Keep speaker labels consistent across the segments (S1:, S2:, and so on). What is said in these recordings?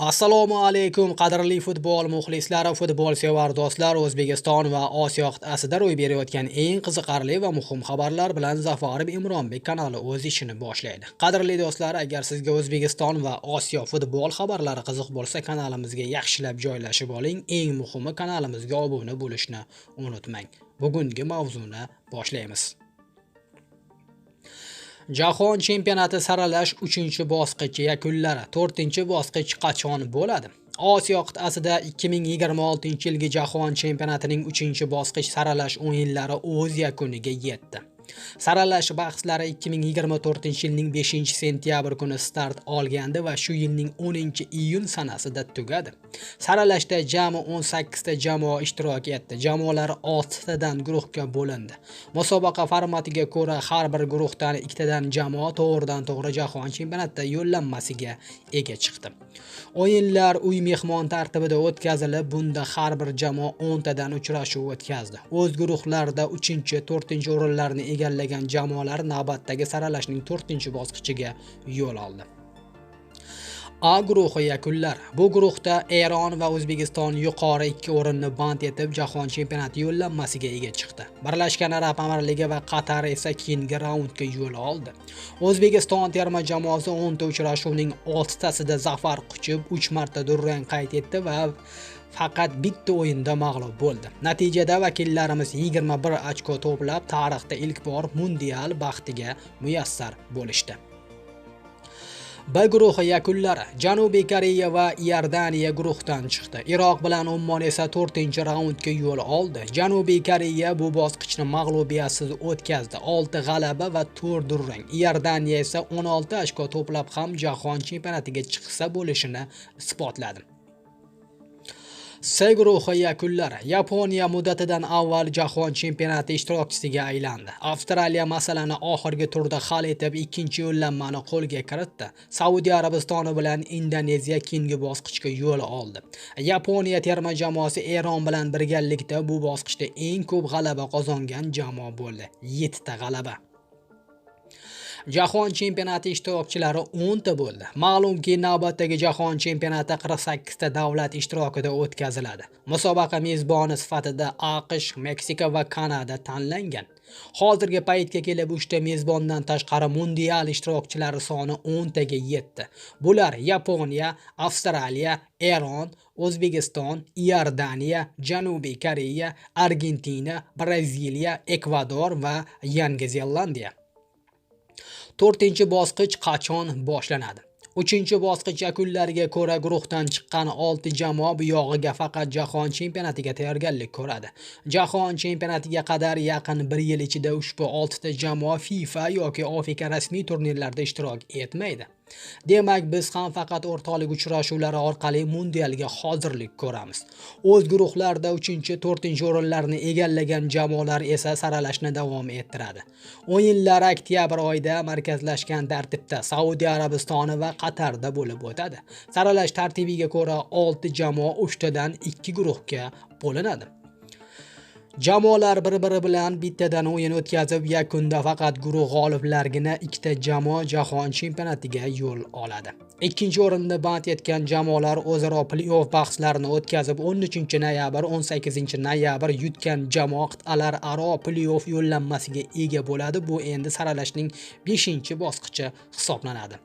S1: Assalomu alaykum qadrli futbol muxlislari, futbol sevar do'stlar. O'zbekiston va Osiyo qit'asida ro'y berayotgan eng qiziqarli va muhim xabarlar bilan Zafarov Imronbek kanali o'z ishini boshlaydi. Qadrli do'stlar, agar sizga O'zbekiston va Osiyo futbol xabarlari qiziq bo'lsa, kanalimizga yaxshilab joylashib oling. Eng muhimi, kanalimizga obuna bo'lishni unutmang. Bugungi mavzuni boshlaymiz. Jahon chempionati saralash 3-bosqichi yakunlari. 4-bosqich qachon bo'ladi? Osiyo qit'asida 2026-yilgi Jahon chempionatining 3-bosqich saralash o'yinlari o'z yakuniga yetdi. Saralash bahslari 2024-yilning 5-sentyabr kuni start olgandi va shu yilning 10-iyun sanasida tugadi. Saralashda jami 18 ta jamoa ishtirok etdi. Jamoalar 6 tadan guruhga bo'lindi. Musobaqa formatiga ko'ra har bir guruhdan 2 tadan jamoa to'g'ridan-to'g'ri Jahon chempionatida yo'llanmasiga ega chiqdi. O'yinlar uy-mehmon tartibida o'tkazilib, bunda har bir jamoa 10 tadan uchrashuv o'tkazdi. O'z guruhlarida 3-4 o'rinlarni egallagan jamoalar navbatdagi saralashning 4-bosqichiga yo'l oldi. A guruhi yakunlari. Bu guruhda Eron va O'zbekiston yuqori 2 o'rinni band etib, Jahon chempionati yo'llanmasiga ega chiqdi. Birlashgan Arab Amirligi va Qatar esa keyingi raundga yo'l oldi. O'zbekiston terma jamoasi 10 ta uchrashuvning 6 tasida zafar quchib, 3 marta durang qayd etdi va faqat bitta o'yinda mag'lub bo'ldi. Natijada vakillarimiz 21 ochko to'plab, tarixda ilk bor mundial baxtiga muyassar bo'lishdi. B guruhi yakunlari. Janubiy Koreya va Iordaniya guruhdan chiqdi. Iroq bilan Ummon esa 4-raundga yo'l oldi. Janubiy Koreya bu bosqichni mag'lubiyatsiz o'tkazdi. 6 g'alaba va 4 durang. Iordaniya esa 16 ochko to'plab ham Jahon chempionatiga chiqsa bo'lishini isbotladi. C guruhi yakunlari. Yaponiya muddatidan avval Jahon chempionati ishtirokchisiga aylandi. Avstraliya masalani oxirgi turda hal etib, 2-yo'llanmani qo'lga kiritdi. Saudiya Arabistoni bilan Indoneziya keyingi bosqichga yo'l oldi. Yaponiya terma jamoasi Eron bilan birgalikda bu bosqichda eng ko'p g'alaba qozongan jamoa bo'ldi. 7 ta g'alaba. Jahon chempionati ishtirokchilari 10 ta bo'ldi. Ma'lumki, navbatdagi Jahon chempionati 48 ta davlat ishtirokida o'tkaziladi. Musobaqa mezboni sifatida AQSh, Meksika va Kanada tanlangan. Hozirgi paytga kelib 3 ta mezbondan tashqari mundial ishtirokchilari soni 10 taga yetdi. Bular Yaponiya, Avstraliya, Eron, O'zbekiston, Iordaniya, Janubiy Koreya, Argentina, Braziliya, Ekvador va Yangi Zelandiya. 4-bosqich qachon boshlanadi? 3-bosqich yakunlariga ko'ra guruhdan chiqqan 6 jamoa bu yog'iga faqat Jahon chempionatiga tayyorgarlik ko'radi. Jahon chempionatiga qadar yaqin 1 yil ichida ushbu 6 ta jamoa FIFA yoki Afrika rasmiy turnirlarida ishtirok etmaydi. Demak, biz ham faqat o'rtoqlik uchrashuvlari orqali mundialga hozirlik ko'ramiz. O'z guruhlarida 3-4 o'rinlarni egallagan jamoalar esa saralashni davom ettiradi. O'yinlar oktyabr oyida markazlashgan tartibda Saudiya Arabistoni va Qatarda bo'lib o'tadi. Saralash tartibiga ko'ra 6 jamoa 3 tadan 2 guruhga bo'linadi. Jamoalar bir-biri bilan bittadan o'yin o'tkazib, yakunda faqat guruh g'oliblarigina 2 ta jamoa Jahon chempionatiga yo'l oladi. 2-o'rinni band etgan jamoalar o'zaro play-off bahslarini o'tkazib, 13-noyabr, 18-noyabr yutgan jamoa qit'alararo play-off yo'llanmasiga ega bo'ladi. Bu endi saralashning 5-bosqichi hisoblanadi.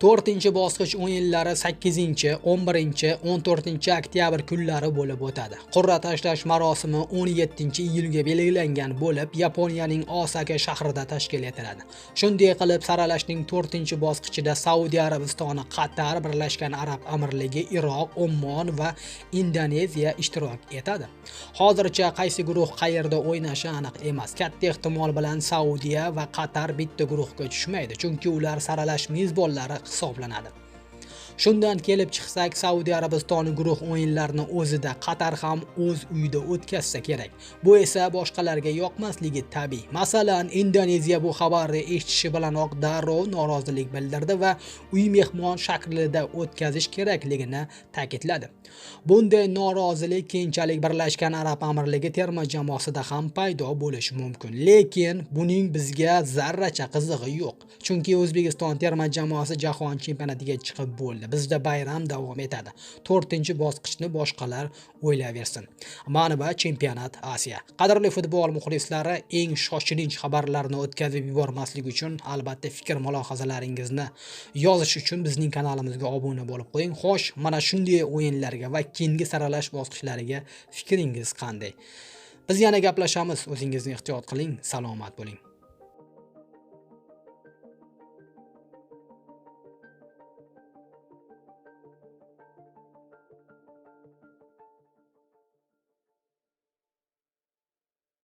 S1: 4-bosqich o'yinlari 8, 11, 14 oktyabr kunlari bo'lib o'tadi. Qur'a tashlash marosimi 17-iyulga belgilangan bo'lib, Yaponiyaning Osaka shahrida tashkil etiladi. Shunday qilib, saralashning 4-bosqichida Saudiya Arabistoni, Qatar, Birlashgan Arab Amirligi, Iroq, Ummon va Indoneziya ishtirok etadi. Hozircha qaysi guruh qayerda o'ynashi aniq emas. Katta ehtimol bilan Saudiya va Qatar bitta guruhga tushmaydi, chunki ular saralash mezbonlari hisoblanadi. Shundan kelib chiqsak, Saudiya Arabistoni guruh o'yinlarini o'zida, Qatar ham o'z uyida o'tkazsa kerak. Bu esa boshqalarga yoqmasligi tabiiy. Masalan, Indoneziya bu xabarni eshitishi bilanoq darrov norozilik bildirdi va uy mehmon shaklida o'tkazish kerakligini ta'kidladi. Bunday norozilik keyinchalik Birlashgan Arab Amirligi terma jamoasida ham paydo bo'lishi mumkin. Lekin buning bizga zarracha qizig'i yo'q. Chunki O'zbekiston terma jamoasi Jahon chempionatiga chiqib bo'ldi. Bizda bayram davom etadi. 4-bosqichni boshqalar o'ylayversin. Mana bu chempionat Osiyo. Qadrli futbol muxlislari, eng shoshilinch xabarlarni o'tkazib yubormaslik uchun albatta fikr mulohazalaringizni yozish uchun bizning kanalimizga obuna bo'lib qo'ying. Xo'sh, mana shunday o'yinlarga va keyingi saralash bosqichlariga fikringiz qanday? Biz yana gaplashamiz. O'zingizni ehtiyot qiling, salomat bo'ling.